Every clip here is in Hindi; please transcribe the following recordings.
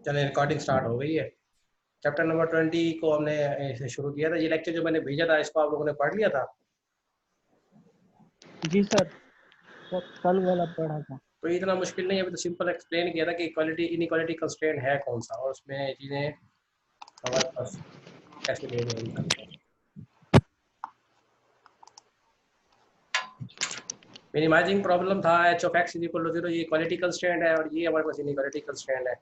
चलिए रिकॉर्डिंग स्टार्ट हो गई है। चैप्टर नंबर 20 को हमने इसे शुरू किया था। ये लेक्चर जो मैंने भेजा था इसको आप लोगों ने पढ़ लिया था? जी सर, कल वाला पढ़ा था। तो इतना मुश्किल नहीं है, अभी तो सिंपल एक्सप्लेन किया था कि इक्वालिटी इनइक्वालिटी कंस्ट्रेंट है कौन सा और उसमें चीज़ें हमारे पास कैसे लेने हम करते हैं। मिनिमाइजिंग प्रॉब्लम था H of X is equal to 0, ये इक्वालिटी कंस्ट्रेंट है और ये हमारे पास इनइक्वालिटी कंस्ट्रेंट है।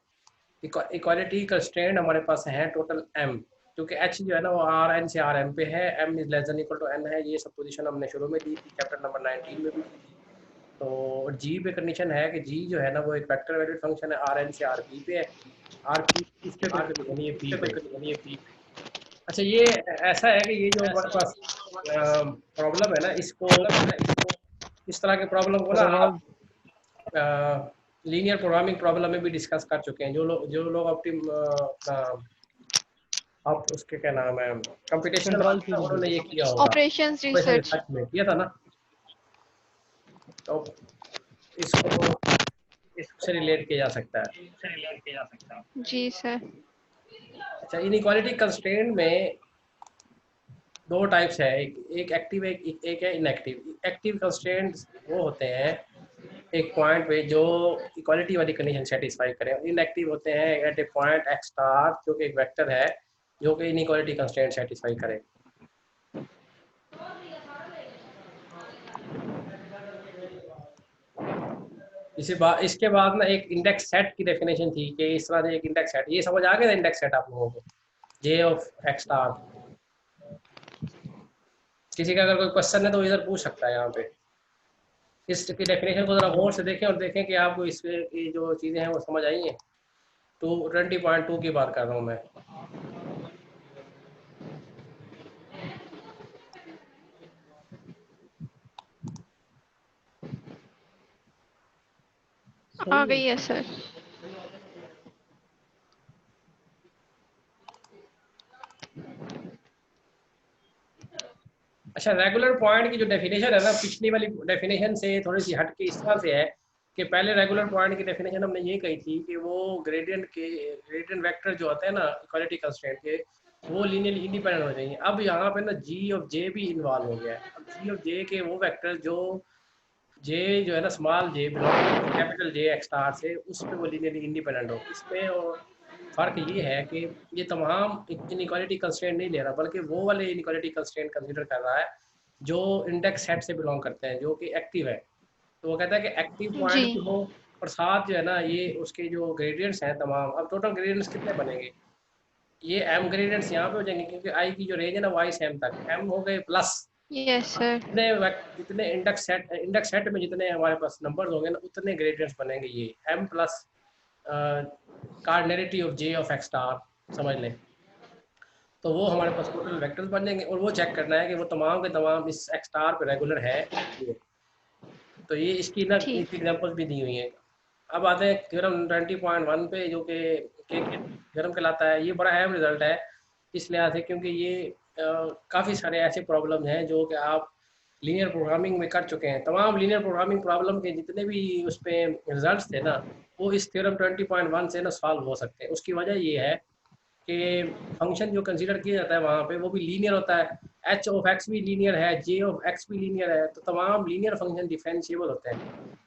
इक्वालिटी कंस्ट्रेंट हमारे पास है टोटल m, क्योंकि h जो है ना वो आर एन से आर एम पे है, m is less than equal to n है। ये सब पोजीशन हमने शुरू में दी थी, चैप्टर नंबर 19 में भी दी थी। तो g पे कंडीशन है कि g जो है ना वो एक वेक्टर वैल्यूड फंक्शन है, आर एन से आर पी पे है। आर पी इस पे कोई कंडीशन नहीं है पी पे। अच्छा ये ऐसा है कि ये जो हमारे पास प्रॉब्लम है ना, इसको इस तरह के प्रॉब्लम को ना प्रॉब आप लीनियर प्रोग्रामिंग प्रॉब्लम में भी डिस्कस कर चुके हैं। जो लोग ऑप्टिम आप उसके क्या नाम है कंप्यूटेशनल कंट्रोल वाले ना, थ्योरी। उन्होंने ये किया होगा, ऑपरेशंस ऑपरेशन रिसर्च। रिसर्च में किया था ना। तो इसको इससे रिलेट किया जा सकता है। जी सर। अच्छा, इनइक्वालिटी कंस्ट्रेंट में दो टाइप्स है, एक एक्टिव एक है इनएक्टिव। एक्टिव कंस्ट्रेंट्स वो होते हैं एक पॉइंट पे जो इक्वालिटी वाली कंडीशन सेटिस्फाई करें। इनएक्टिव होते हैं एट ए पॉइंट एक्स स्टार, जो कि एक वेक्टर है जो कि इनइक्वालिटी कंस्ट्रेंट सेटिस्फाई करे। इसके बाद ना एक इंडेक्स सेट की डेफिनेशन थी कि इस तरह से एक इंडेक्स सेट, ये समझ आ गया था इंडेक्स सेट आप लोगों को, जे ऑफ एक्स स्टार। किसी का अगर कोई क्वेश्चन है तो इधर पूछ सकता है यहाँ पे। इसकी डेफिनेशन को जरा गौर से देखें और देखें कि आपको इसकी जो चीज़ें हैं वो समझ आई हैं। 20.2 की बात कर रहा हूँ मैं। आ सही है। गई है सर। अच्छा, रेगुलर पॉइंट की जो डेफिनेशन है ना, पिछली वाली डेफिनेशन से थोड़ी सी हट के इस तरह से है कि पहले रेगुलर पॉइंट की डेफिनेशन हमने ये कही थी कि वो ग्रेडियंट वेक्टर जो होते हैं ना इक्वालिटी कंस्ट्रेंट के, वो लीनियरली इंडिपेंडेंट हो चाहिए। अब यहाँ पे ना जी ऑफ जे भी इन्वॉल्व हो गया है। अब जी ऑफ जे के वो वेक्टर जो जे जो है ना स्मॉल जे belong capital J x star से, उस पे वो लीनियरली इंडिपेंडेंट हो। इसमें और फर्क ये है कि ये तमाम इनइक्वालिटी कंस्ट्रेंट नहीं ले रहा, बल्कि वो वाले इनइक्वालिटी कंस्ट्रेंट कंसीडर कर रहा है जो इंडेक्स सेट से बिलोंग करते हैं, जो कि एक्टिव है। तो वो कहता है कि एक्टिव जी। पॉइंट भी हो और साथ जो है ना ये उसके जो ग्रेडियंट्स हैं तमाम। अब टोटल ग्रेडियंट्स कितने बनेंगे? ये एम ग्रेडियंट्स यहाँ पे हो जाएंगे, क्योंकि आई की जो रेंज है ना वाई से एम तक, एम हो गए प्लस यस सर। जितने इंडेक्स सेट में जितने हमारे पास नंबर्स होंगे ना, उतने ग्रेडियंट्स बनेंगे। ये M plus cardinality of J of X star समझ लें। तो वो हमारे पास टोटल वेक्टर्स बन जाएंगे और वो चेक करना है कि वो तमाम के तमाम इस एक्स स्टार पे रेगुलर है या नहीं है। तो ये इसकी ना ठीक। इसकी एग्जांपल्स भी दी हुई हैं। अब आते हैं थ्योरम 20.1 पे, जो कि थ्योरम कहलाता है। ये बड़ा अहम रिजल्ट है इस लिहाज से क्योंकि ये काफ़ी सारे ऐसे प्रॉब्लम हैं जो कि आप लीनियर प्रोग्रामिंग में कर चुके हैं। तमाम लीनियर प्रोग्रामिंग प्रॉब्लम के जितने भी उस पर रिजल्ट थे ना, वो इस थ्योरम 20.1 से ना सॉल्व हो सकते हैं। उसकी वजह ये है कि फंक्शन जो कंसीडर किया जाता है वहाँ पे वो भी लीनियर होता है। एच ऑफ एक्स भी लीनियर है, जे ऑफ एक्स भी लीनियर है। तो तमाम लीनियर फंक्शन डिफरेंशिएबल होते हैं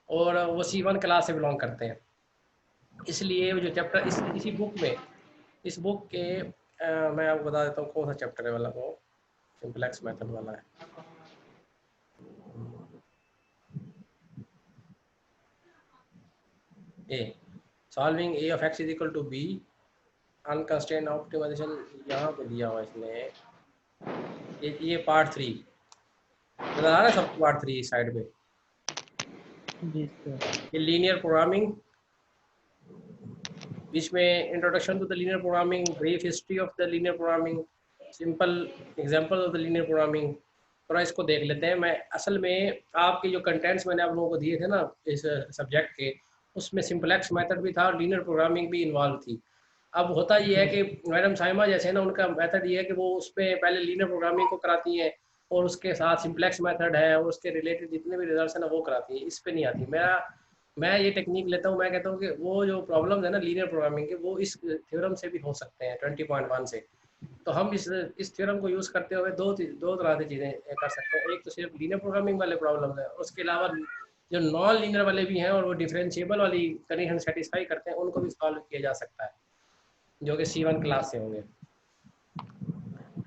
और वो C1 क्लास से बिलोंग करते हैं। इसलिए वो जो चैप्टर इसी बुक में, इस बुक के मैं आपको बता देता हूँ कौन सा चैप्टर है वाला, वो सिंपलेक्स मेथड वाला है। A solving A of X is equal to B unconstrained optimisation, यहाँ पे दिया हुआ इसने। ये पार्ट 3 नजर आ रहा है सबको, पार्ट 3 साइड पे। जी सर। ये लीनियर प्रोग्रामिंग, इसमें introduction to the linear programming, brief history of the linear programming, simple example of the linear programming. थोड़ा इसको देख लेते हैं। मैं असल में आपके जो कंटेंट्स मैंने आप लोगों को दिए थे ना इस सब्जेक्ट के, उसमें सिंपलेक्स मेथड भी था और लीनियर प्रोग्रामिंग भी इन्वॉल्व थी। अब होता ये है कि मैडम साइमा जैसे ना, उनका मेथड ये है कि वो उसमें पहले लीनियर प्रोग्रामिंग को कराती हैं और उसके साथ सिंपलेक्स मेथड है और उसके रिलेटेड जितने भी रिजल्ट्स हैं ना वो कराती हैं। इस पे नहीं आती। मैं ये टेक्निक लेता हूँ, मैं कहता हूँ कि वो जो प्रॉब्लम है ना लीनियर प्रोग्रामिंग के, वो इस थ्योरम से भी हो सकते हैं 20.1 से। तो हम इस थ्योरम को यूज़ करते हुए दो तरह की चीज़ें कर सकते हैं। एक तो सिर्फ लीनियर प्रोग्रामिंग वाले प्रॉब्लम है, उसके अलावा जो नॉन लीनियर वाले भी हैं और वो डिफरेंशिएबल वाली कंडीशन सेटिस्फाई करते हैं, उनको भी सॉल्व किया जा सकता है, जो कि C1 क्लास से होंगे।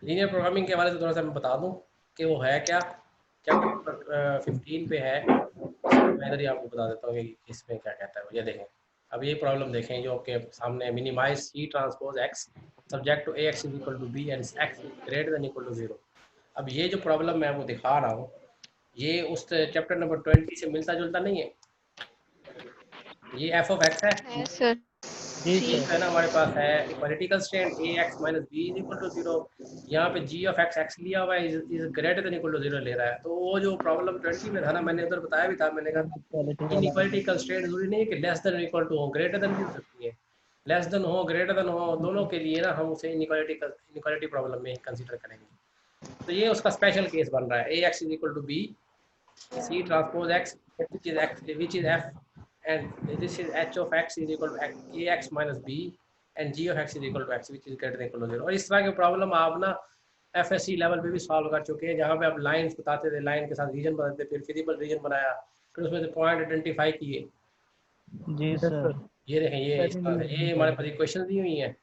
लीनियर प्रोग्रामिंग के बारे में थोड़ा सा मैं बता दूं कि वो है क्या। चैप्टर नंबर 15 पे है, मैं इधर ही आपको बता देता हूँ कि इसमें क्या कहता है। ये देखें, अब ये प्रॉब्लम देखें जो आपके सामने, minimise C transpose X subject to AX is equal to B and X is greater than equal to 0। अब ये जो प्रॉब्लम मैं आपको दिखा रहा हूँ, ये उस चैप्टर नंबर 20 से मिलता जुलता नहीं है। ये f ऑफ x है, है सर। जी जी है ना, हमारे पास है equality constraint ax minus b is equal to 0। यहाँ पे g ऑफ x लिया हुआ है, is greater than equal to 0 ले रहा है। तो वो जो प्रॉब्लम 20 में था ना, मैंने उधर बताया भी था, मैंने कहा क्वालिटी वाला इनइक्वालिटी कंस्ट्रेंट जरूरी नहीं है कि लेस देन इक्वल टू हो, ग्रेटर देन भी हो सकती है। लेस देन हो, ग्रेटर देन हो, दोनों के लिए ना हम उसे इनइक्वालिटी प्रॉब्लम में कंसीडर करेंगे। तो ये उसका स्पेशल केस बन रहा है, ax is equal to b C transpose x, which is f, and this is h of x is equal to ax minus b, and g of x is equal to x, which is greater than equal to 0। और इस तरह की प्रॉब्लम आप ना FSC लेवल पे भी सॉल्व कर चुके हैं, जहाँ पे आप लाइंस बताते थे, लाइन के साथ रीजन बनाते थे, फिर फिजिबल रीजन बनाया, फिर उसमें से पॉइंट आइडेंटिफाई किए। जी सर। ये देखें, ये इस तरह से ये हमारे पास इक्वेशन दी हुई है,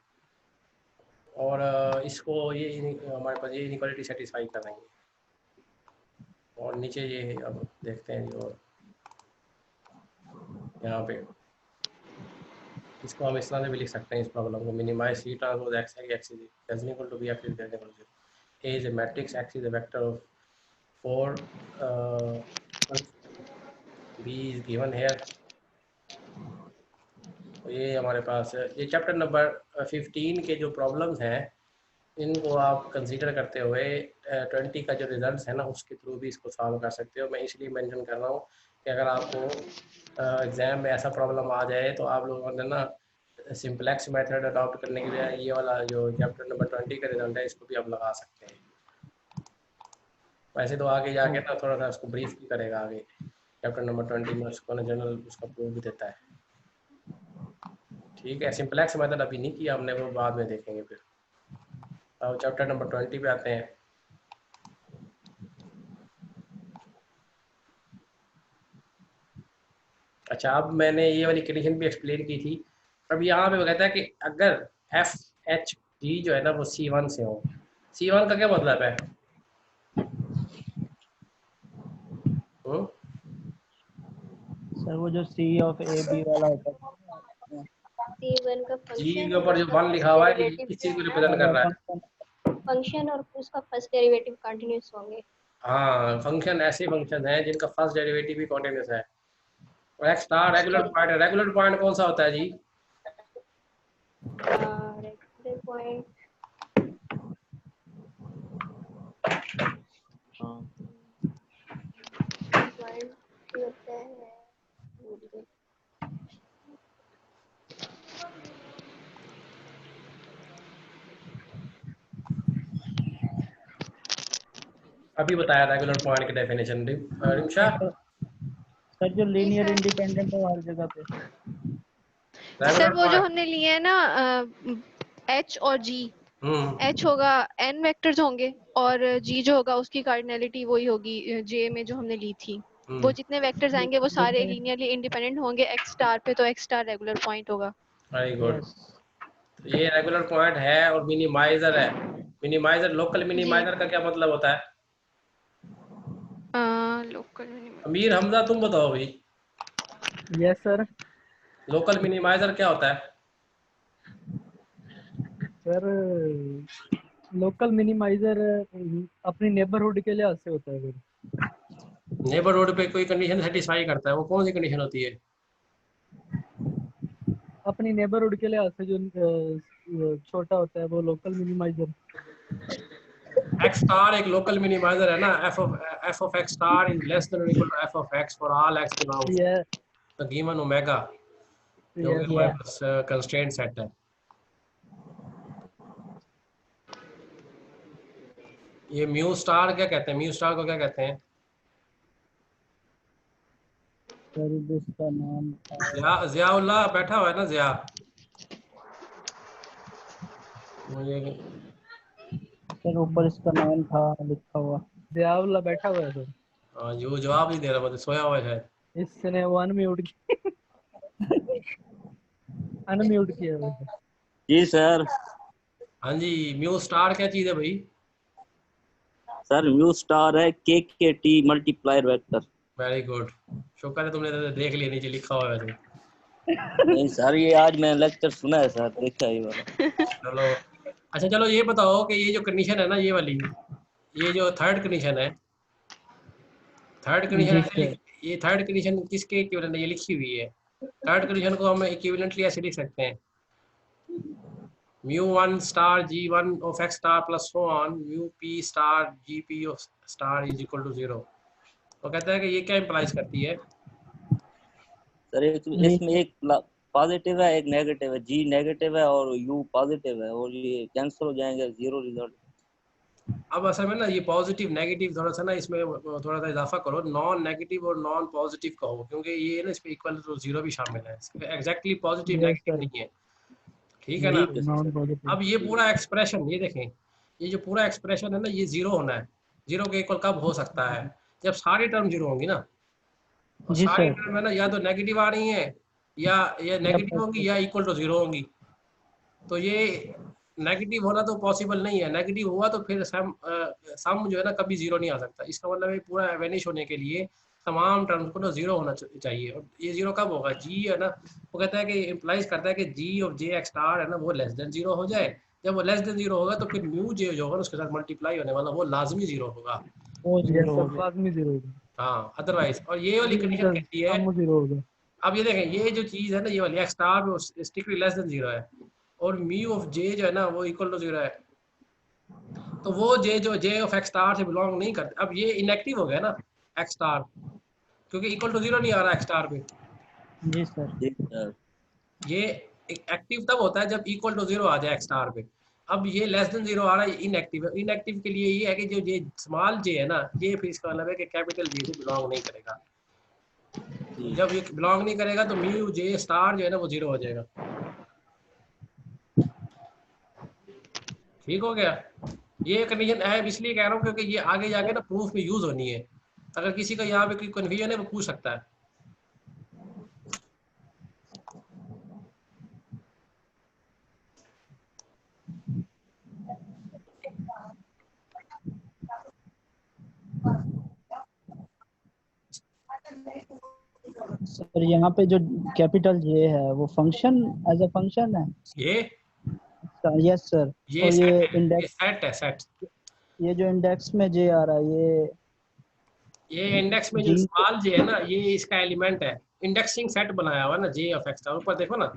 और इसको ये हमारे पास ये इनइक्वालिटी सेटिस्फाई कर रही है। और नीचे ये अब देखते हैं जो यहाँ पे, इसको हम इस तरह से भी लिख सकते हैं, इस प्रॉब्लम को, मिनिमाइज C ट्रांसपोज x है, x is equal to b, x is greater than equal to 0, a is a matrix, x is a vector of 4, b is given here। तो ये हमारे पास ये चैप्टर नंबर 15 के जो प्रॉब्लम्स हैं, इनको आप कंसीडर करते हुए 20 का जो रिजल्ट्स है ना, उसके थ्रू भी इसको सॉल्व कर सकते हो। मैं इसलिए मेंशन कर रहा हूँ कि अगर आपको एग्ज़ाम में ऐसा प्रॉब्लम आ जाए, तो आप लोगों ने ना सिंपलेक्स मेथड अडॉप्ट करने के लिए ये वाला जो चैप्टर नंबर 20 का रिजल्ट है, इसको भी आप लगा सकते हैं। वैसे तो आगे जाके ना थोड़ा सा उसको ब्रीफ भी करेगा आगे, चैप्टर नंबर 20 में उसको ना जनरल उसका प्रूफ भी देता है। ठीक है, सिंपलेक्स मेथड अभी नहीं किया हमने, वो बाद में देखेंगे। फिर अब चैप्टर नंबर 20 पे आते हैं। अच्छा, अब मैंने ये वाली कंडीशन भी एक्सप्लेन की थी। अब यहाँ पे वो कहता है कि अगर एफ एच जी जो है ना वो C1 से हो। C1 का क्या मतलब है? सर वो जो C ऑफ ए बी वाला होता है, C1 का जी फंक्शन के और ऊपर जो उसका 1 फर्स्ट लिखा हुआ है, ये डेरिवेटिव किस जो चीज को है ना, रिप्रेजेंट कर रहा है? फंक्शन और उसका फर्स्ट डेरिवेटिव कंटीन्यूअस होंगे। हाँ, फंक्शन ऐसे फंक्शन है जिनका फर्स्ट डेरिवेटिव भी कॉन्टिन्यूस है। और एक्स स्टार रेगुलर पॉइंट है। रेगुलर पॉइंट कौन सा होता है जी? रेगुलर पॉइंट होता है, अभी बताया रेगुलर पॉइंट की डेफिनेशन रिमशा। सर जो जी लीनियर सर। इंडिपेंडेंट है हर जगह पे। सर रेगुलर वो जो पॉइंट, हमने लिए है ना H और G, H होगा n वेक्टर्स होंगे और G जो होगा उसकी कार्डिनलिटी वही होगी J में जो हमने ली थी। वो जितने वेक्टर्स आएंगे वो सारे लीनियरली इंडिपेंडेंट होंगे x स्टार पे, तो x स्टार रेगुलर पॉइंट होगा। Very good. यस। तो ये रेगुलर पॉइंट है और मिनिमाइजर है। मिनिमाइजर, लोकल जी मिनिमाइजर का क्या मतलब होता है? लोकल अमीर हमजा तुम बताओ भाई, यस सर। लोकल मिनिमाइजर क्या होता है? सर लोकल मिनिमाइजर अपनी नेबरहुड के लिहाज से होता है फिर। नेबरहुड पे कोई कंडीशन सेटिस्फाई करता है, वो कौन सी कंडीशन होती है? अपनी नेबरहुड के लिहाज से जो छोटा होता है वो लोकल मिनिमाइजर। एक्स स्टार एक लोकल मिनिमाइजर है ना। F of X star is less than और equal to F of X for all X belongs ये द गिवन ओमेगा, जो कि यस हमारे पास कंस्ट्रेंट सेट है। ये म्यू स्टार क्या कहते हैं? म्यू स्टार को क्या कहते हैं? सर इसका नाम जियाउल्लाह बैठा हुआ है ना, जिया मुझे सर ऊपर इसका नाम था लिखा हुआ, जियाउल्लाह बैठा हुआ है सर। जो जवाब नहीं दे रहा, मतलब सोया हुआ है शायद। इसने वो अनम्यूट अनम्यूट किया हुआ है। जी सर। हाँ जी, म्यू स्टार क्या चीज है भाई? सर म्यू स्टार है KKT multiplier vector. Very good, शुक्र है तुमने तो देख लिया, नीचे लिखा हुआ है तो। नहीं सर, ये आज मैंने लेक्चर सुना है सर, देखा ये वाला। चलो अच्छा, चलो ये बताओ कि ये जो कंडीशन है ना, ये वाली, ये जो थर्ड कंडीशन है, थर्ड कंडीशन ऐसे ये थर्ड कंडीशन किसके इक्विवेलेंट है? ये लिखी हुई है। थर्ड कंडीशन को हम इक्विवेलेंटली ऐसे लिख सकते हैं, mu1 star g1 of x star plus so on mu p star gp of star is equal to 0। तो कहता है कि ये क्या इंप्लाइज करती है? सर इसमें एक पॉजिटिव है, एक नेगेटिव है। G नेगेटिव है और U पॉजिटिव है, और ये कैंसिल हो जाएंगे, 0 रिजल्ट। अब असल में ना ये पॉजिटिव नेगेटिव थोड़ा सा ना इसमें थोड़ा सा इजाफा करो, नॉन नेगेटिव और नॉन पॉजिटिव कहो, क्योंकि ये ना इसमें इक्वल टू 0 भी शामिल है, एग्जैक्टली पॉजिटिव नेगेटिव नहीं है, ठीक है ना? अब ये पूरा एक्सप्रेशन ये देखें, ये जो पूरा एक्सप्रेशन है ना, ये 0 होना है। 0 के इक्वल कब हो सकता है? जब सारी टर्म 0 होंगी ना, और सारी टर्म है ना या तो नेगेटिव आ रही है या नेगेटिव होंगी या इक्वल टू 0 होंगी। तो ये नेगेटिव होना तो पॉसिबल नहीं है, नेगेटिव हुआ तो फिर सम जो है ना कभी 0 नहीं आ सकता। इसका मतलब है पूरा वेनिश होने के लिए तमाम टर्म्स को ना 0 होना चाहिए। और ये 0 कब होगा? जी है ना, वो कहता है कि इम्प्लाइज करता है कि जी ऑफ जे एक्स स्टार है ना, वो लेस देन 0 हो जाए। जब वो लेस देन 0 होगा तो फिर म्यू जे जो होगा उसके साथ मल्टीप्लाई होने वाला वो लाजमी 0 होगा, लाजमी 0 होगा। हाँ, अदरवाइज। और ये वाली कंडीशन कहती है, 0 होगा। अब ये देखें, ये जो चीज है ना, ये वाली x star strictly less than 0 है, और म्यू ऑफ जे जो है ना वो इक्वल टू 0 है, तो वो जे जो जे ऑफ एक्स स्टार से बिलोंग नहीं करते। अब ये इनएक्टिव हो गया ना एक्स स्टार, क्योंकि इक्वल टू 0 नहीं आ रहा एक्स स्टार पे। जी सर। ये एक्टिव तब होता है जब इक्वल टू 0 आ जाए एक्स स्टार पे। अब ये लेस देन 0 आ रहा है, इनएक्टिव है। इनएक्टिव के लिए ये है कि जो ये स्मॉल जे है ना, ये फिर इसका मतलब है कि कैपिटल जे से बिलोंग नहीं करेगा। जब ये बिलोंग नहीं करेगा तो म्यू जे स्टार जो है ना वो 0 हो जाएगा। ठीक हो गया? ये कंडीशन है, इसलिए कह रहा हूँ क्योंकि ये आगे जाके ना प्रूफ में यूज होनी है। अगर किसी का यहाँ पे कोई कन्फ्यूजन है वो पूछ सकता है। सर यहाँ पे जो कैपिटल जे है वो फंक्शन एज अ फंक्शन है ये यस सर। ये और सेट ये है, इंडेक्स, ये सेट है, सेट। ये जो इंडेक्स में जे आ रहा है ये इंडेक्स में जो स्मॉल जे है ना, ये इसका एलिमेंट है। इंडेक्सिंग सेट बनाया हुआ ना जे ऑफ एक्स का, ऊपर देखो ना,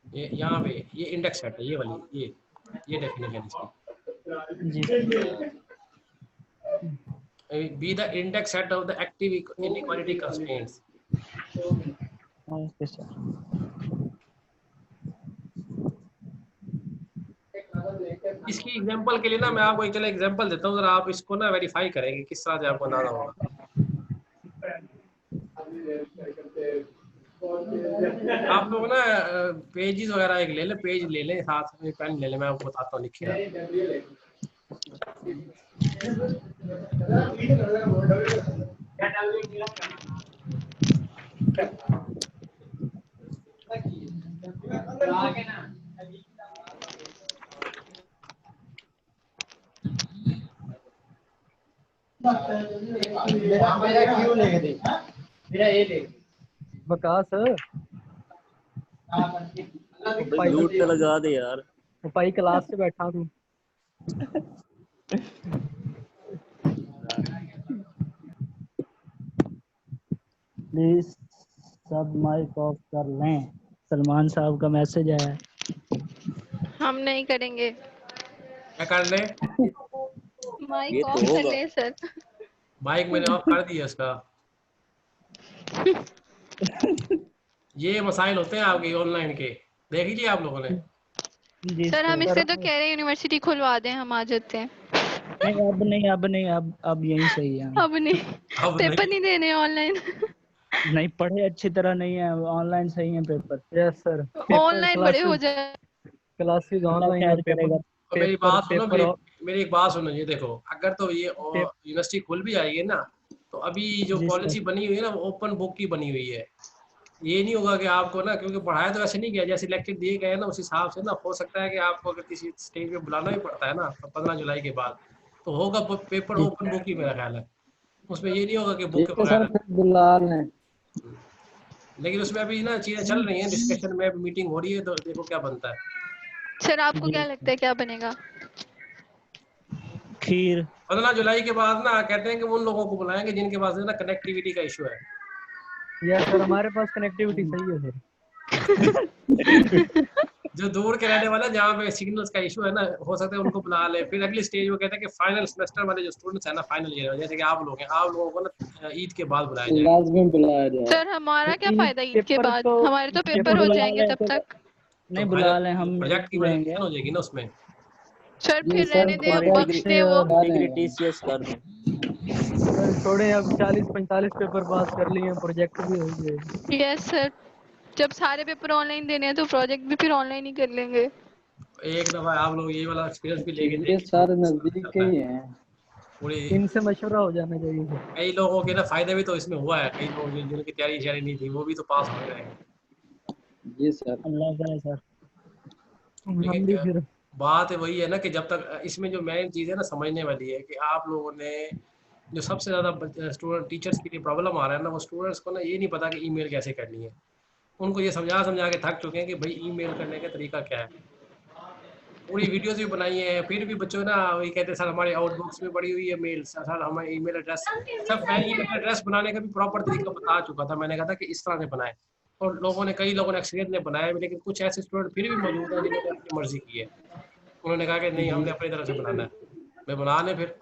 ये यहाँ पे ये इंडेक्स सेट है, ये वाली ये डेफिनेशन इसकी। Be the index set of the active inequality constraints। Okay sir. इसकी एग्जांपल के लिए ना मैं आपको एक एग्जांपल देता हूँ, जरा आप इसको ना वेरीफाई करेंगे किस तरह से आपको अंदाजा होगा। आप लोग ना पेजेस वगैरह एक ले लें, पेज ले लें, साथ में पेन ले लें, मैं आपको बताता हूँ लिखिए। मेरा क्यों लिख दे, मेरा ये लिख बकास म्यूट पे लगा दे यार। भाई क्लास से बैठा तू। प्लीज सब माइक ऑफ कर लें, सलमान साहब का मैसेज आया। हम नहीं करेंगे, क्या कर ले? माइक ऑफ कर ले सर। माइक मैंने ऑफ कर दिया इसका। ये मसाइल होते हैं आपके ऑनलाइन के, देख लीजिए आप लोगों ने। सर हम इससे तो कह रहे हैं यूनिवर्सिटी खुलवा दें, हम आ जाते हैं। नहीं अब नहीं, अब यही सही है। अब नहीं, पेपर नहीं देने ऑनलाइन। नहीं पढ़े अच्छी तरह नहीं है, ऑनलाइन सही है पेपर। यस सर, ऑनलाइन बड़े हो जाए। क्लासेस ऑनलाइन है, पेपर तो मेरी बात सुनो, पेपर मेरी एक बात सुनो, ये देखो अगर तो ये यूनिवर्सिटी खुल भी जाएगी ना, तो अभी जो पॉलिसी बनी हुई है ना वो ओपन बुक की बनी हुई है। ये नहीं होगा कि आपको ना, क्योंकि पढ़ाया तो ऐसे नहीं गया, जैसे लेक्चर दिए गए ना उस हिसाब से ना, हो सकता है कि आपको अगर किसी स्टेज पे बुलाना भी पड़ता है ना 15 जुलाई के बाद, तो होगा पेपर ओपन बुक ही, मेरा ख्याल है। उसमें ये नहीं होगा कि बुक के बगैर। बुला लें, लेकिन उसमें अभी ना चीजें चल रही हैं, डिस्कशन में मीटिंग हो रही है, तो देखो क्या बनता है। सर आपको क्या लगता है क्या बनेगा? खीर 15 जुलाई के बाद ना कहते हैं कि उन लोगों को बुलाएंगे जिनके पास ना कनेक्टिविटी का इशू है। यस सर, हमारे पास कनेक्टिविटी सही है सर। जो दूर के रहने वाले जहाँ पे सिग्नल्स का इशू है ना, हो सकता है उनको बुला ले। फिर अगली स्टेज वो कहते हैं कि फाइनल सेमेस्टर वाले जो स्टूडेंट्स है ना, फाइनल ईयर जैसे कि आप लोग हैं, आप लोगों को ना ईद के बाद बुलाया जाएगा। सर हमारा क्या फायदा ईद के बाद? हमारे तो पेपर पेपर हो बुला जाएंगे ले तब तो तक। नहीं बुला ले, हम प्रोजेक्ट की वैलिडेशन हो जाएगी ना उसमें। सर फिर रहने दे, बख्श दे वो। डिग्री टीसीएस कर दो। सर छोड़े, अब 40-45 पेपर पास कर लिए हैं, प्रोजेक्ट भी हो गए। यस सर, जब सारे पेपर ऑनलाइन देने हैं तो प्रोजेक्ट भी फिर ऑनलाइन ही कर लेंगे। एक दफा आप लोग ये वाला एक्सपीरियंस भी लेके ये सारे नजदीक के ही हैं, पूरी इनसे मशवरा हो जाना चाहिए सर। कई लोगों के ना फायदे भी तो इसमें हुआ है, कई लोग जिनकी तैयारी शायरी नहीं थी वो भी तो पास हो रहे हैं। जी सर। अल्लाह करे सर। लेकिन बात वही है ना कि जब तक इसमें जो मेन चीज़ है ना समझने वाली है कि आप लोगों ने जो सबसे ज़्यादा स्टूडेंट टीचर्स के लिए प्रॉब्लम आ रहा है ना, वो स्टूडेंट्स को ना ये नहीं पता कि ईमेल कैसे करनी है। उनको ये समझा समझा के थक चुके हैं कि भाई ईमेल करने का तरीका क्या है। पूरी वीडियोस भी बनाई है, फिर भी बच्चों ना वही कहते हैं सर हमारे आउटबॉक्स में पड़ी हुई है मेल, सर हमारे ईमेल एड्रेस। सब मैं ईमेल एड्रेस बनाने का भी प्रॉपर तरीका बता चुका था, मैंने कहा था कि इस तरह से बनाए, और कई लोगों ने एक्सपीरियंस ने बनाया भी, लेकिन कुछ ऐसे स्टूडेंट फिर भी मौजूद हैं जिन्होंने अपनी मर्जी की है। उन्होंने कहा कि नहीं हमने अपनी तरफ से बनाना है, मैं बना लें। फिर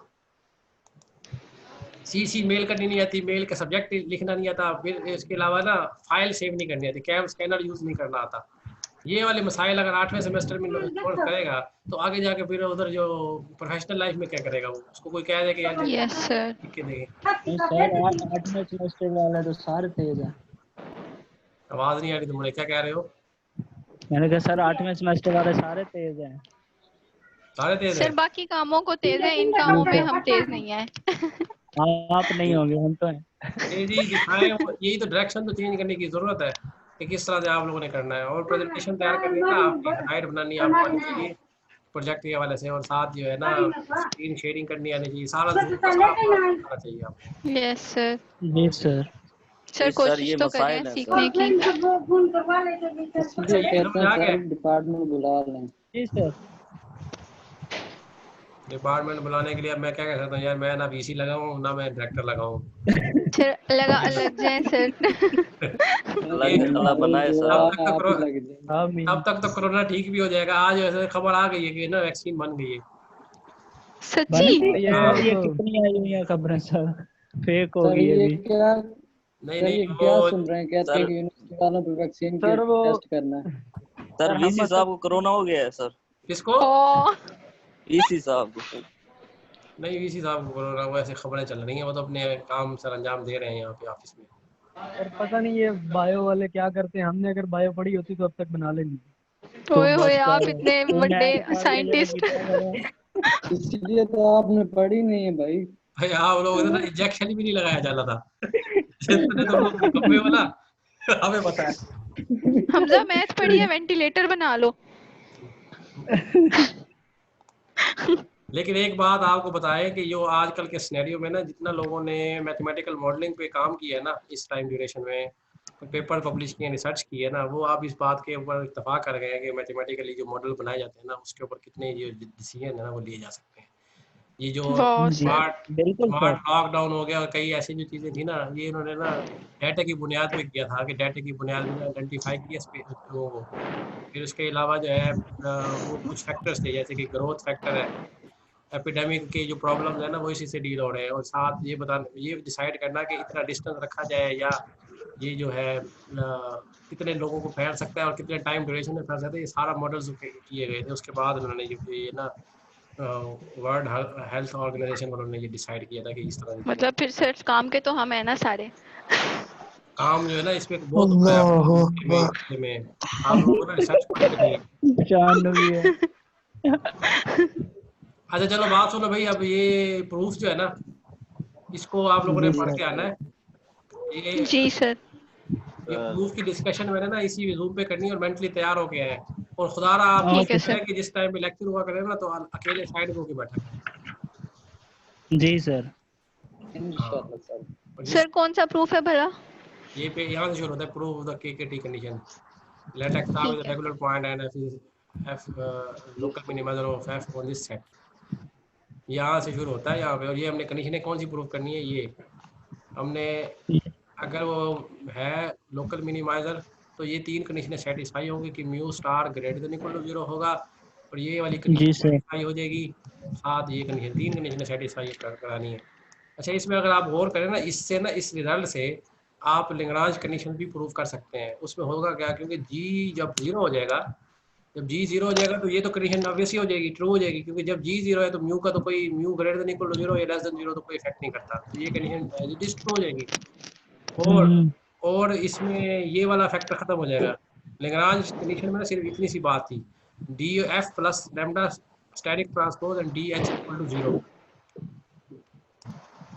सी मेल करनी नहीं आती, मेल का सब्जेक्ट लिखना नहीं आता, फिर इसके अलावा ना फाइल सेव नहीं करनी आती, कैम स्कैनर यूज़ नहीं करना आता। ये वाले मसाइल अगर 8वें सेमेस्टर में कोर्स करेगा तो आगे जाके फिर उधर जो प्रोफेशनल लाइफ में क्या करेगा वो, उसको कोई कह दे कि यार यस सर। लिख के देंगे। सर 8वें सेमेस्टर वाले तो सारे तेज हैं। आवाज़ नहीं आ रही तुम्हारे, क्या कह रहे हो? मैंने कहा सर 8वें सेमेस्टर वाले सारे तेज हैं। सारे तेज सर हैं? बाकी कामों को तेज है, इन कामों में हम तेज नहीं है। आप नहीं होंगे, हम तो हैं। तेजी दिखाएं, यही तो डायरेक्शन तो चेंज करने की जरूरत है कि किस तरह से आप लोगों ने करना है। और प्रेजेंटेशन तैयार करनी है ना, आपकी हाइड बनानी आपको आनी चाहिए प्रोजेक्ट के हवाले से, और साथ जो है ना स्क्रीन शेयरिंग करनी आनी चाहिए, सारा आना चाहिए आपको। Yes sir. जी सर। सर कोशिश तो करें सीखने की। डिपार्टमेंट बुला लें। जी सर। डिपार्टमेंट बुलाने के लिए अब मैं क्या कह सकता हूँ यार, मैं ना वीसी लगाऊं ना मैं डायरेक्टर लगाऊं। सर लग जाए सर। अल्लाह बनाए सर। तब तक तो कोरोना ठीक भी हो जाएगा। आज ऐसे खबर आ गई है कि ना वैक्सीन बन गई है। सच्ची? ये कितनी आई हुई है खबरें सर, फेक हो गई है अभी। नहीं क्या सुन रहे हैं, कहते हैं कि यूनिवर्सिटी वालों पे वैक्सीन के टेस्ट करना है। सर वीसी साहब को कोरोना हो गया है सर। किसको? वीसी साहब को। नहीं वीसी साहब को कोरोना, वो ऐसे खबरें चल रही हैं, वो तो अपने काम सर अंजाम दे रहे हैं यहाँ पे ऑफिस में। और पता नहीं ये बायो वाले क्या करते हैं, हमने अगर बायो पढ़ी होती तो अब तक बना लेंगे। ओए आप इतने बड़े साइंटिस्ट। इसलिए तो आपने पढ़ी नहीं है भाई। भाई आप लोगों ने इंजेक्शन भी नहीं लगाया जाना था। तो वाला हमें पता है। हमजा मैथ पढ़ी है, वेंटिलेटर बना लो। लेकिन एक बात आपको बताएं कि जो आजकल के सिनेरियो में ना जितना लोगों ने मैथमेटिकल मॉडलिंग पे काम किया है ना इस टाइम ड्यूरेशन में, पेपर पब्लिश किए, रिसर्च की है ना, वो आप इस बात के ऊपर इत्तेफाक कर गए हैं कि मैथमेटिकली जो मॉडल बनाए जाते हैं ना उसके ऊपर कितने जो डिसीजन है ना वो लिए जा सकते हैं। ये जो स्मार्ट लॉकडाउन हो गया और कई ऐसी जो चीज़ें थी ना, ये इन्होंने ना डाटा की बुनियाद पे किया था कि डाटा की बुनियाद में आइडेंटिफाई किया लोगों को। फिर उसके अलावा जो है वो कुछ फैक्टर्स थे जैसे कि ग्रोथ फैक्टर है, एपिडेमिक के जो प्रॉब्लम्स है ना वो इसी से डील हो रहे हैं, और साथ ये डिसाइड करना कि इतना डिस्टेंस रखा जाए या ये जो है कितने लोगों को फैल सकता है और कितने टाइम ड्यूरेशन में फैल सकता है, ये सारा मॉडल्स किए गए थे। उसके बाद उन्होंने ये ना वर्ल्ड हेल्थ ऑर्गेनाइजेशन वालों ने ये डिसाइड किया था कि इस तरह। मतलब फिर सर काम के तो हम है ना सारे। काम जो है ना इसमें बहुत होता है में आप लोगों ने रिसर्च पढ़ते नहीं है। जान भी है। अच्छा चलो बात सुनो भाई, अब ये प्रूफ जो है ना इसको आप लोगों ने जी पढ़ सर। के आना है। ये जी सर। ये प्रूफ की डिस्कशन मैंने ना इसी जूम पे करनी है और मेंटली तैयार हो गया है। और खुदारा आप ठीक है है सर। कि जिस टाइम पे लेक्चर हुआ करें ना तो अकेले साइड होके बैठा करें। जी सर। इंशाल्लाह सर। और सर कौन सा प्रूफ है भला? ये पे यहाँ से शुरू होता है, proof of the KKT condition. Let x start with ठीक a है। regular point and f is local minimizer of f on this set। यहाँ से शुरू होता है यहाँ पे। और ये हमने कंडीशन कौन सी प्रूफ करनी है, ये हमने अगर वो है लोकल मिनिमाइजर तो ये 3 कंडीशनें सेटिस्फाई होंगी कि mu star greater than equal to 0 होगा और ये वाली कंडीशन जी सर। सेटिस्फाई हो जाएगी, साथ ये कंडीशन 3 कंडीशनें सेटिस्फाई करानी है। अच्छा इसमें अगर आप गौर करें ना, इससे ना इस रिजल्ट से आप लिंग्रांज कंडीशन भी प्रूव कर सकते हैं। उसमें होगा क्या, क्योंकि जी जब 0 हो जाएगा, जब जी 0 हो जाएगा तो ये तो कंडीशन ऑब्वियसली हो जाएगी, ट्रू हो जाएगी, क्योंकि जब जी 0 है तो म्यू का तो कोई mu greater than equal to 0 या लेस देन 0 तो कोई इफेक्ट नहीं करता, तो ये condition as it is true हो जाएगी। और इसमें ये वाला फैक्टर खत्म हो जाएगा। लेग्रांज कंडीशन में ना सिर्फ इतनी सी बात थी, D F plus lambda static transpose and D H equal to 0।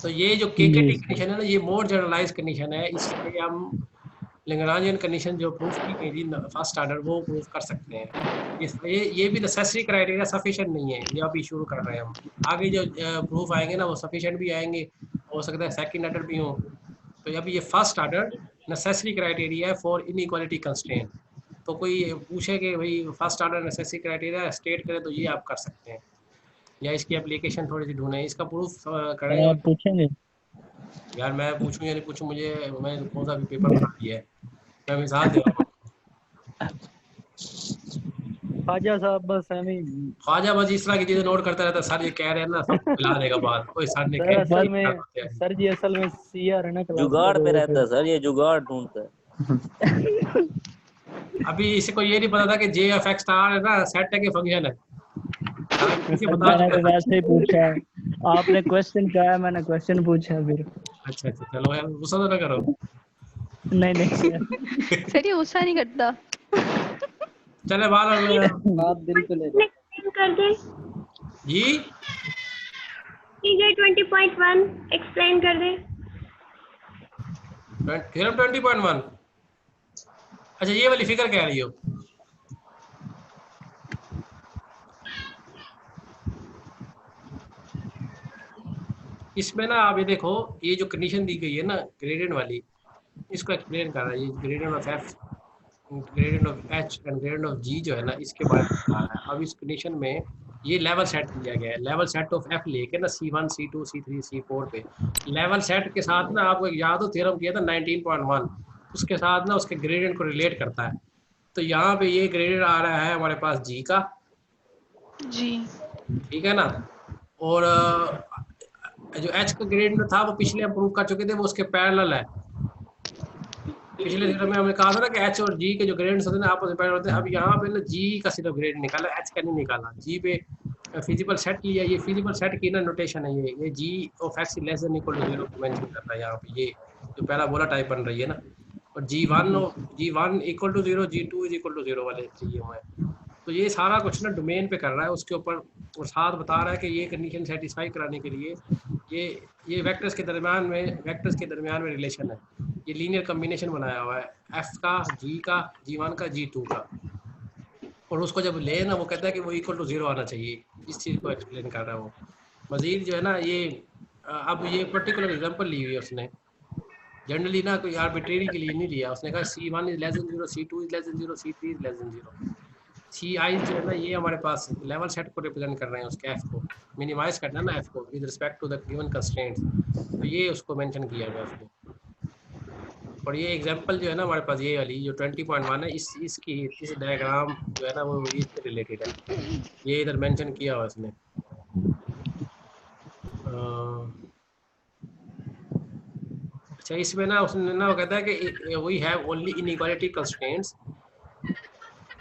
तो ये जो केकेटी कंडीशन है ना, ये मोर जनरलाइज कंडीशन है, इसलिए हम लेग्रांजियन कंडीशन जो प्रूफ की गई थी फर्स्ट ऑर्डर वो प्रूफ कर सकते हैं। इसलिए ये भी नेसेसरी क्राइटेरिया सफिशिएंट नहीं है, ये अभी शुरू कर रहे हैं हम। आगे जो प्रूफ आएंगे ना वो सफिशिएंट भी आएंगे, हो सकता है सेकंड ऑर्डर भी हो। तो अभी ये फर्स्ट ऑर्डर नेसेसरी क्राइटेरिया है फॉर इनइक्वालिटी कंस्ट्रेंट। तो कोई पूछे कि भाई first order necessary criteria state करे तो ये आप कर सकते हैं, या इसकी एप्लीकेशन थोड़ी सी ढूंढें, इसका प्रूफ करें। आप पूछेंगे यार मैं पूछूं या नहीं पूछूं, मुझे मैं कौन सा भी पेपर बना दिया है, मैं मिसाल दे रहा हूँ। ख्वाजा साहब बस हमें ख्वाजा बस इस तरह की चीजें नोट करता रहता, सर ये कह रहे हैं ना सब मिला देगा बात, कोई सर ने सर कह असल में सर जी असल में सीआर है ना क्लास जुगाड़ पे रहता है सर, ये जुगाड़ ढूंढता है। अभी इसे को ये नहीं पता था कि जे एफ एक्स स्टार है ना सेट है कि फंक्शन है। इसे बता मैंने तो चुका। वैसे ही पूछा है, आपने क्वेश्चन किया है, मैंने क्वेश्चन पूछा फिर। अच्छा अच्छा चलो यार गुस्सा तो ना करो। नहीं नहीं सर। सर ये गुस्सा नहीं करता। चले बात दिल पे ले कर दे। जी फिगर 20.1 एक्सप्लेन कर दे। थ्योरम 20.1। अच्छा ये वाली फिगर कह रही हो, इसमें ना आप ये देखो, ये जो कंडीशन दी गई है ना ग्रेडियंट वाली, इसको एक्सप्लेन कर रहा है। ये gradient of F, gradient of H and gradient of G जो है ना, इसके बारे में बता रहा है। अब इस कंडीशन में ये लेवल सेट किया गया है, लेवल सेट ऑफ एफ लेके ना C1 C2 C3 C4 पे लेवल सेट के साथ ना आपको याद हो थ्योरम किया था 19.1, उसके साथ ना उसके ग्रेडियंट को रिलेट करता है। तो यहाँ पे ये ग्रेडियंट आ रहा है हमारे पास जी का, जी ठीक है ना। और जो एच का ग्रेडियंट था वो पिछले हम प्रूव कर चुके थे, वो उसके पैरेलल है। पिछले थ्योरम में हमने कहा था ना कि एच और जी के जो ग्रेडियंट्स होते हैं आपस में पैरेलल होते हैं। अब यहाँ पे ना जी का सिर्फ ग्रेडियंट निकाला, एच का नहीं निकाला। जी पे फिजिबल सेट लिया, ये फिजिबल सेट की ना नोटेशन है, ये G of X less than equal to 0 को मेंशन कर रहा है यहाँ पे, ये जो पहला बोला टाइप बन रही है ना। और G1 equal to 0, G2 is equal to 0 वाले चाहिए हुए हैं। तो ये सारा कुछ ना डोमेन पे कर रहा है उसके ऊपर, और साथ बता रहा है कि ये कंडीशन सेटिस्फाई कराने के लिए ये वेक्टर्स के दरमियान में रिलेशन है, ये लीनियर कॉम्बिनेशन बनाया हुआ है एफ का, जी का, G1 का, G2 का। और उसको जब ले ना वो कहता है कि वो इक्वल टू 0 आना चाहिए, इस चीज़ को एक्सप्लेन कर रहा है वो। मजीद जो है ना ये अब ये पर्टिकुलर एग्जांपल ली हुई है उसने, जनरली ना कोई आर्बिट्रेरी के लिए नहीं लिया। उसने कहा C1 is less then 0, C2 is less then 0, C3 is less then 0। Ci जो है ना ये हमारे पास लेवल सेट को रिप्रेजेंट कर रहे हैं, उसके एफ को मिनिमाइज करना है ना एफ को with respect to the given constraints, तो ये उसको मेंशन किया गया उसने। और ये एग्जांपल जो है ना हमारे पास ये वाली जो 20.1 है, इस डायग्राम जो है ना वो इससे रिलेटेड है, ये इधर मेंशन किया हुआ इसने। अच्छा इसमें ना उसने ना वो कहता है कि we have only inequality constraints,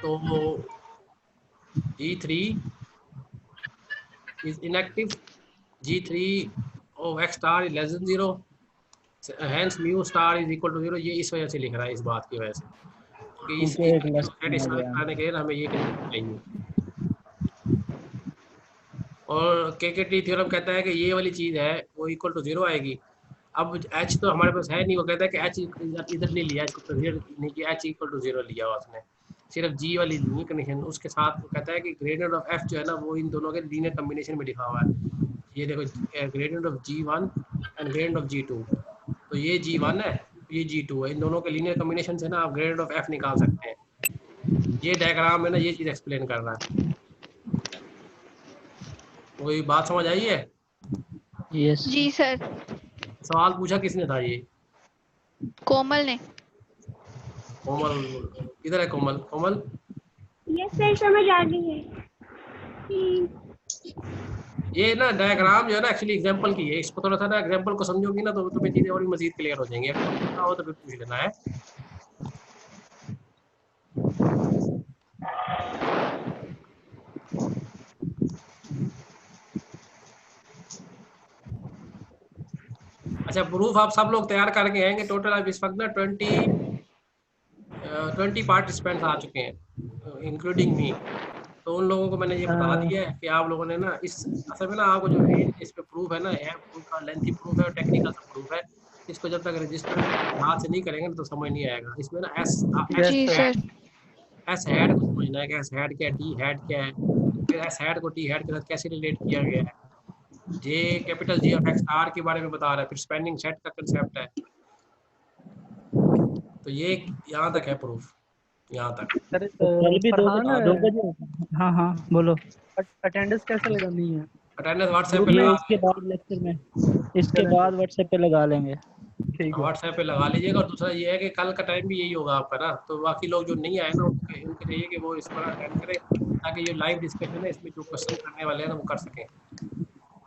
तो G3 is inactive, G3 of X star is less than 0, hence mu star is equal to 0, ये इस वजह से लिख रहा है, इस बात की वजह से कि इस क्योंकि एक लेस सेटिस्फाई कराने के लिए हमें ये चाहिए। और केकेटी थ्योरम कहता है कि ये वाली चीज़ है वो इक्वल टू 0 आएगी। अब एच तो हमारे पास है नहीं, वो कहता है कि एच इधर नहीं लिया, एच नहीं किया, एच इक्वल टू 0 लिया हुआ उसने, सिर्फ जी वाली ली कंडीशन। उसके साथ वो कहता है कि ग्रेडियंट ऑफ एफ जो है ना वो इन दोनों के लीनियर कॉम्बिनेशन में लिखा हुआ है। ये देखो gradient of G1 and gradient of G2, तो ये G1 है, ये G2 है, इन दोनों के लीनियर कॉम्बिनेशन से ना आप ग्रेडियंट ऑफ एफ निकाल सकते हैं। ये डायग्राम में ना ये चीज़ एक्सप्लेन कर रहा है। कोई बात समझ आई है? यस जी सर। सवाल पूछा किसने था ये? कोमल ने। कोमल किधर है? कोमल, कोमल यस सर, समझ आ गई है। ये ना डायग्राम जो है ना एक्चुअली एग्जांपल की है, इसको थोड़ा सा ना एग्जांपल को समझोगी ना तो तुम्हें चीजें और भी मजीद क्लियर हो जाएंगी। अगर पूछना हो तो फिर पूछ लेना है। अच्छा, प्रूफ आप सब लोग तैयार करके आएंगे। टोटल अब इस वक्त ना 20 पार्टिसिपेंट्स आ चुके हैं इंक्लूडिंग मी। तो उन लोगों को मैंने ये बता दिया है कि आप लोगों ने ना इस असल में ना आपको जो इस पे प्रूफ है ना, ये प्रूफ का लेंथी प्रूफ है और टेक्निकल प्रूफ है। इसको जब तक रजिस्टर हाथ से नहीं करेंगे ना तो समझ नहीं आएगा। इसमें ना जी सर। एस हेड को समझना है कि एस हेड क्या है, टी हेड क्या है, फिर एस हेड को टी हेड के साथ कैसे रिलेट किया गया है। J capital G of X R के बारे में बता रहा है, फिर स्पैनिंग सेट का कंसेप्ट है। तो ये यहाँ तक है प्रूफ, यहाँ तक। सर कल भी दो फरहान, बजे। हाँ हाँ बोलो। अटेंडेंस कैसे लगानी है? अटेंडेंस व्हाट्सएप पे ये लगा, इसके बाद लेक्चर में, इसके बाद व्हाट्सएप पे लगा लेंगे। ठीक है। व्हाट्सएप पे लगा लीजिएगा। और दूसरा ये है कि कल का टाइम भी यही होगा आपका ना, तो बाकी लोग जो नहीं आए ना उनके चाहिए कि वो इस पर अटेंड करें ताकि ये लाइव डिस्कशन है इसमें जो क्वेश्चन करने वाले हैं ना वो कर सकें।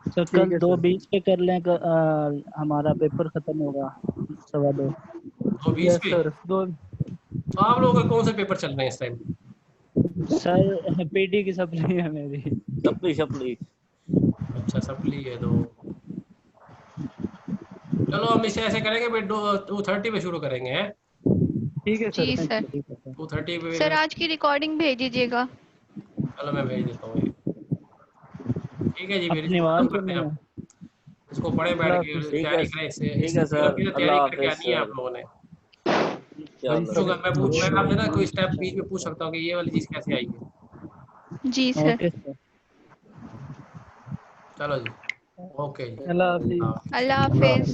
सर कल 2:20 पे कर लें, हमारा पेपर खत्म होगा 2:15। 2:20 पे? सर तो आप लोगों के कौन से पेपर चल रहे हैं इस टाइम? सर पीडी की सप्ली है मेरी। सप्ली। अच्छा सप्ली है। तो चलो हम इसे ऐसे करेंगे भाई 2:30 पे शुरू करेंगे हैं। ठीक है सर। जी सर। 2:30 पे सर आज की रिकॉर्डिंग भेज दीजिएगा। चलो मैं भेज देता हूँ। ठीक है जी, फिर अपनी खत्म आवाज करते हैं। इसको पढ़े बैठ के तैयारी करें इससे। ठीक है सर, तैयारी करके आनी है आप लोगों ने। मैं आपसे ना कोई स्टेप बीच में पूछ सकता हूँ कि ये वाली चीज कैसे आई है? जी सर। Okay sir. चलो जी, ओके जी, अल्लाह हाफिज़। अल्लाह हाफिज।